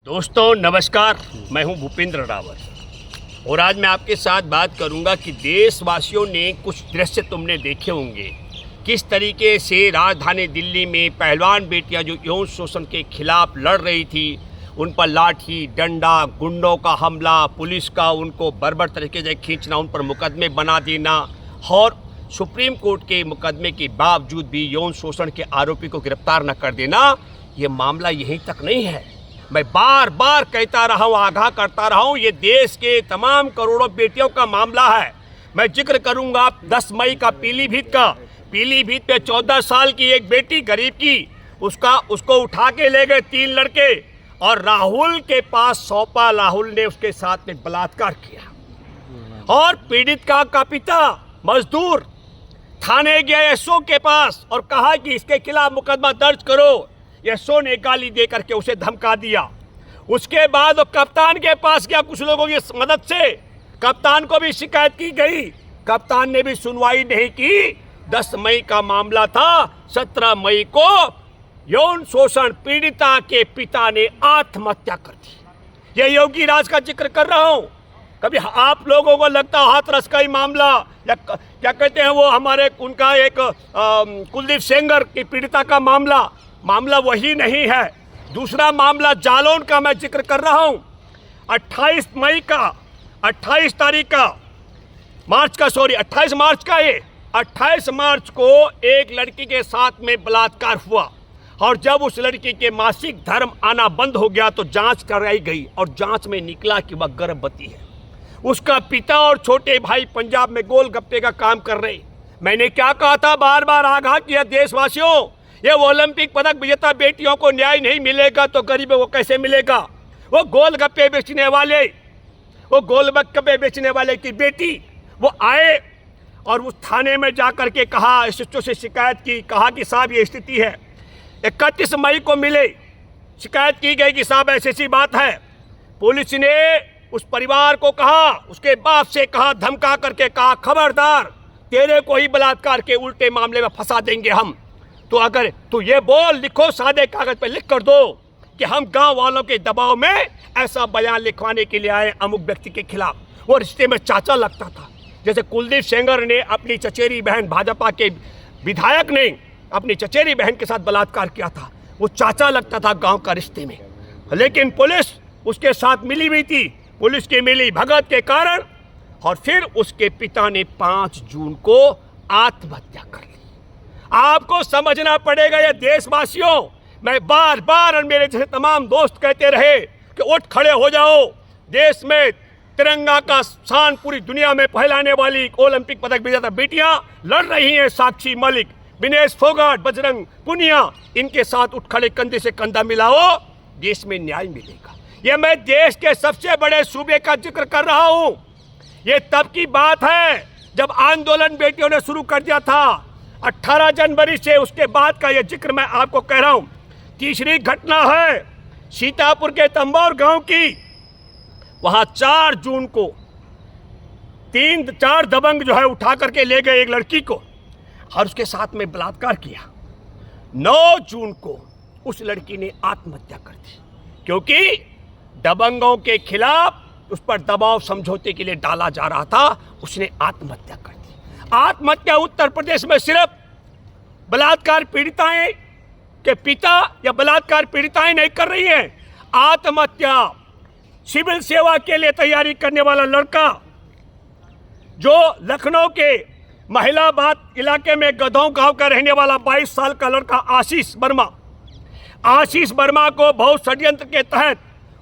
दोस्तों नमस्कार, मैं हूं भूपेंद्र रावत और आज मैं आपके साथ बात करूंगा कि देशवासियों ने कुछ दृश्य तुमने देखे होंगे। किस तरीके से राजधानी दिल्ली में पहलवान बेटियां जो यौन शोषण के खिलाफ लड़ रही थी, उन पर लाठी डंडा, गुंडों का हमला, पुलिस का उनको बर्बर तरीके से खींचना, उन पर मुकदमे बना देना और सुप्रीम कोर्ट के मुकदमे के बावजूद भी यौन शोषण के आरोपी को गिरफ्तार न कर देना। ये मामला यहीं तक नहीं है। मैं बार बार कहता रहा हूँ, आगाह करता रहा हूँ, ये देश के तमाम करोड़ों बेटियों का मामला है। मैं जिक्र करूँगा 10 मई का पीलीभीत का। पीलीभीत में 14 साल की एक बेटी गरीब की, उसको उठा के ले गए 3 लड़के और राहुल के पास सौंपा। राहुल ने उसके साथ में बलात्कार किया और पीड़ित का पिता मजदूर थाने गया एसओ के पास और कहा कि इसके खिलाफ मुकदमा दर्ज करो। एसओ ने गाली दे करके उसे धमका दिया। उसके बाद वो कप्तान के पास गया, कुछ लोगों की मदद से कप्तान को भी शिकायत की गई। कप्तान ने भी सुनवाई नहीं की। 10 मई का मामला था। 17 मई को यौन शोषण पीड़िता के पिता ने आत्महत्या कर दी। ये योगी राज का जिक्र कर रहा हूं। कभी आप लोगों को लगता हाथरस का ही मामला या क्या कहते हैं वो हमारे उनका एक कुलदीप सेंगर की पीड़िता का मामला वही नहीं है। दूसरा मामला जालौन का मैं जिक्र कर रहा हूं। 28 मार्च को एक लड़की के साथ में बलात्कार हुआ और जब उस लड़की के मासिक धर्म आना बंद हो गया तो जांच कराई गई और जांच में निकला कि वह गर्भवती है। उसका पिता और छोटे भाई पंजाब में गोलगप्पे का काम कर रहे। मैंने क्या कहा था, बार बार आगाह किया, देशवासियों, ये ओलंपिक पदक विजेता बेटियों को न्याय नहीं मिलेगा तो गरीबों को कैसे मिलेगा। वो गोलगप्पे बेचने वाले की बेटी वो आए और उस थाने में जाकर के कहा, एसएचओ से शिकायत की, कहा कि साहब ये स्थिति है। 31 मई को मिले, शिकायत की गई कि साहब ऐसी बात है। पुलिस ने उस परिवार को कहा, उसके बाप से कहा, धमका करके कहा, खबरदार, तेरे को ही बलात्कार के उल्टे मामले में फंसा देंगे हम। तो अगर तू ये बोल, लिखो, सादे कागज पे लिख कर दो कि हम गांव वालों के दबाव में ऐसा बयान लिखवाने के लिए आए अमुक व्यक्ति के खिलाफ। वो रिश्ते में चाचा लगता था। जैसे कुलदीप सेंगर ने अपनी चचेरी बहन, भाजपा के विधायक ने अपनी चचेरी बहन के साथ बलात्कार किया था, वो चाचा लगता था गांव का रिश्ते में। लेकिन पुलिस उसके साथ मिली हुई थी। पुलिस की मिली भगत के कारण और फिर उसके पिता ने 5 जून को आत्महत्या कर ली। आपको समझना पड़ेगा ये देशवासियों। मैं बार बार और मेरे जैसे तमाम दोस्त कहते रहे कि उठ खड़े हो जाओ। देश में तिरंगा का शान पूरी दुनिया में फैलाने वाली ओलंपिक पदक विजेता बेटियां लड़ रही हैं। साक्षी मलिक, विनेश फोगाट, बजरंग पुनिया, इनके साथ उठ खड़े, कंधे से कंधा मिलाओ, देश में न्याय मिलेगा। ये मैं देश के सबसे बड़े सूबे का जिक्र कर रहा हूं। ये तब की बात है जब आंदोलन बेटियों ने शुरू कर दिया था। 18 जनवरी से उसके बाद का ये जिक्र मैं आपको कह रहा हूं। तीसरी घटना है सीतापुर के तंबौर गांव की। वहां 4 जून को 4 दबंग जो है उठा करके ले गए एक लड़की को और उसके साथ में बलात्कार किया। 9 जून को उस लड़की ने आत्महत्या कर दी क्योंकि दबंगों के खिलाफ उस पर दबाव समझौते के लिए डाला जा रहा था। उसने आत्महत्या कर दी। आत्महत्या उत्तर प्रदेश में सिर्फ बलात्कार पीड़िताएं के पिता या बलात्कार पीड़िताएं नहीं कर रही हैं। आत्महत्या सिविल सेवा के लिए तैयारी करने वाला लड़का, जो लखनऊ के महिलाबाद इलाके में गधों गांव का रहने वाला 22 साल का लड़का आशीष वर्मा को बहुत षड्यंत्र के तहत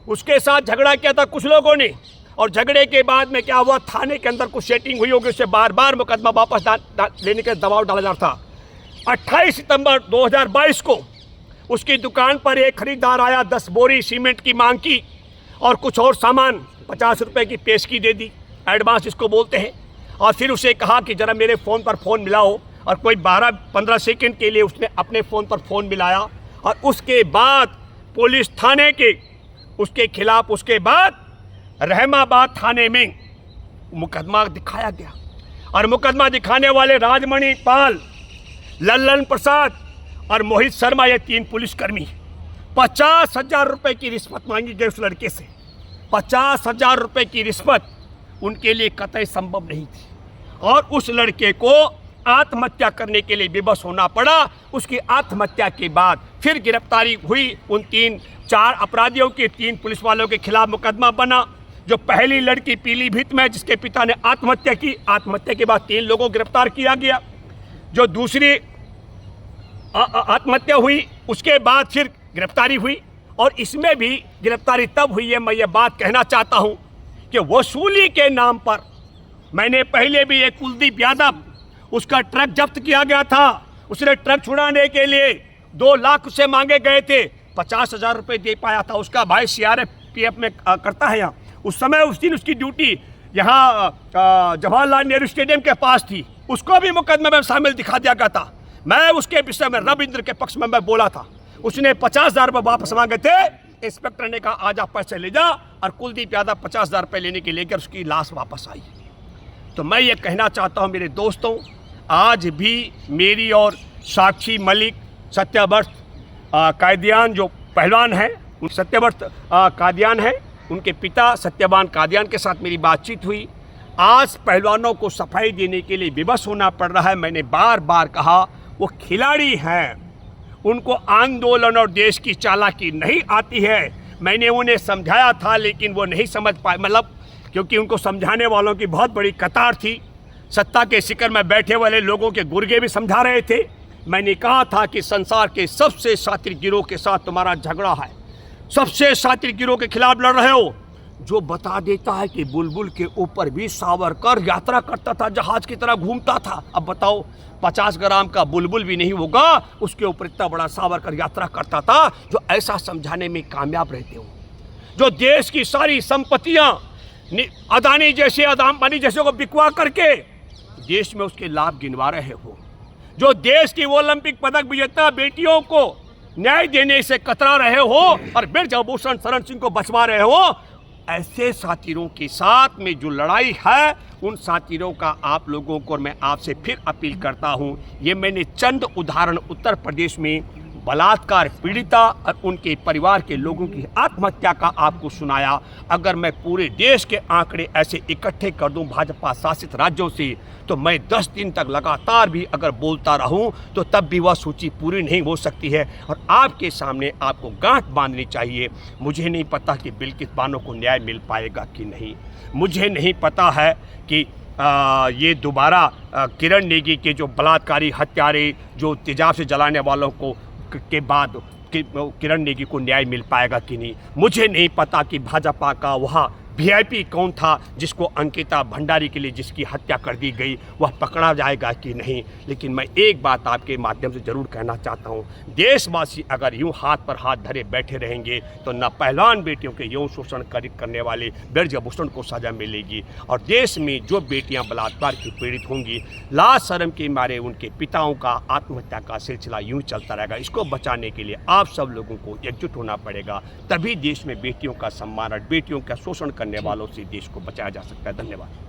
उसके साथ झगड़ा किया था कुछ लोगों ने और झगड़े के बाद में क्या हुआ, थाने के अंदर कुछ सेटिंग हुई होगी, उससे बार बार मुकदमा वापस लेने का दबाव डाला जा रहा था। 28 सितंबर 2022 को उसकी दुकान पर एक खरीदार आया, 10 बोरी सीमेंट की मांग की और कुछ और सामान 50 रुपये की पेशगी दे दी, एडवांस इसको बोलते हैं। और फिर उसे कहा कि ज़रा मेरे फ़ोन पर फ़ोन मिलाओ और कोई 12-15 सेकंड के लिए उसने अपने फ़ोन पर फ़ोन मिलाया और उसके बाद पुलिस थाने के उसके खिलाफ उसके बाद रहमाबाद थाने में मुकदमा दिखाया गया और मुकदमा दिखाने वाले राजमणि पाल, लल्लन प्रसाद और मोहित शर्मा, ये 3 पुलिसकर्मी 50,000 रुपए की रिश्वत मांगी गई उस लड़के से। 50,000 रुपए की रिश्वत उनके लिए कतई संभव नहीं थी और उस लड़के को आत्महत्या करने के लिए विवश होना पड़ा। उसकी आत्महत्या के बाद फिर गिरफ्तारी हुई उन 3-4 अपराधियों के, 3 पुलिस वालों के खिलाफ मुकदमा बना। जो पहली लड़की पीलीभीत में जिसके पिता ने आत्महत्या की, आत्महत्या के बाद 3 लोगों को गिरफ्तार किया गया। जो दूसरी आत्महत्या हुई उसके बाद फिर गिरफ्तारी हुई और इसमें भी गिरफ्तारी तब हुई है, मैं ये बात कहना चाहता हूँ कि वसूली के नाम पर मैंने पहले भी एक कुलदीप यादव, उसका ट्रक जब्त किया गया था। उसने ट्रक छुड़ाने के लिए 2 लाख उससे मांगे गए थे, 50,000 रुपये दे पाया था। उसका भाई CRPF में करता है यहाँ। उस समय उस दिन उसकी ड्यूटी यहाँ जवाहरलाल नेहरू स्टेडियम के पास थी। उसको भी मुकदमे में शामिल दिखा दिया गया था। मैं उसके विषय में रविंद्र के पक्ष में मैं बोला था। उसने 50,000 रुपये वापस मांगे थे। इंस्पेक्टर ने कहा आज आप पैसे ले जा और कुलदीप यादव 50,000 रुपये लेने के लेकर उसकी लाश वापस आई। तो मैं ये कहना चाहता हूँ मेरे दोस्तों, आज भी मेरी और साक्षी मलिक, सत्यव्रत कादियान जो पहलवान हैं, उन सत्यव्रत कादियान हैं, उनके पिता सत्यवान कादियान के साथ मेरी बातचीत हुई। आज पहलवानों को सफाई देने के लिए विवश होना पड़ रहा है। मैंने बार बार कहा वो खिलाड़ी हैं, उनको आंदोलन और देश की चालाकी नहीं आती है। मैंने उन्हें समझाया था लेकिन वो नहीं समझ पाए, मतलब क्योंकि उनको समझाने वालों की बहुत बड़ी कतार थी। सत्ता के शिखर में बैठे वाले लोगों के गुर्गे भी समझा रहे थे। मैंने कहा था कि संसार के सबसे शातिर गिरोह के साथ तुम्हारा झगड़ा है, सबसे शातिर गिरोह के खिलाफ लड़ रहे हो, जो बता देता है कि बुलबुल के ऊपर भी सावरकर यात्रा करता था, जहाज की तरह घूमता था। अब बताओ 50 ग्राम का बुलबुल भी नहीं होगा, उसके ऊपर इतना बड़ा सावरकर यात्रा करता था। जो ऐसा समझाने में कामयाब रहते हो, जो देश की सारी संपत्तियां अदानी जैसे, अंबानी जैसे को बिकवा करके देश में उसके लाभ गिनवा रहे हो, जो देश की ओलंपिक पदक विजेता बेटियों को न्याय देने से कतरा रहे हो और ब्रजभूषण शरण सिंह को बचवा रहे हो, ऐसे साथीरों के साथ में जो लड़ाई है, उन साथीरों का आप लोगों को मैं आपसे फिर अपील करता हूं। ये मैंने चंद उदाहरण उत्तर प्रदेश में बलात्कार पीड़िता और उनके परिवार के लोगों की आत्महत्या का आपको सुनाया। अगर मैं पूरे देश के आंकड़े ऐसे इकट्ठे कर दूं भाजपा शासित राज्यों से, तो मैं 10 दिन तक लगातार भी अगर बोलता रहूं तो तब भी वह सूची पूरी नहीं हो सकती है। और आपके सामने आपको गांठ बांधनी चाहिए। मुझे नहीं पता कि बिल्किस बानो को न्याय मिल पाएगा कि नहीं। मुझे नहीं पता है कि ये दोबारा किरण नेगी के जो बलात्कारी हत्यारे, जो तेजाब से जलाने वालों को के बाद किरण नेगी को न्याय मिल पाएगा कि नहीं। मुझे नहीं पता कि भाजपा का वह VIP कौन था जिसको अंकिता भंडारी के लिए जिसकी हत्या कर दी गई, वह पकड़ा जाएगा कि नहीं। लेकिन मैं एक बात आपके माध्यम से ज़रूर कहना चाहता हूँ, देशवासी अगर यूँ हाथ पर हाथ धरे बैठे रहेंगे तो न पहलवान बेटियों के यौन शोषण करने वाले ब्रजभूषण को सजा मिलेगी, और देश में जो बेटियाँ बलात्कार की पीड़ित होंगी, लाज शर्म के मारे उनके पिताओं का आत्महत्या का सिलसिला यूँ चलता रहेगा। इसको बचाने के लिए आप सब लोगों को एकजुट होना पड़ेगा, तभी देश में बेटियों का सम्मान और बेटियों का शोषण करने वालों से देश को बचाया जा सकता है। धन्यवाद।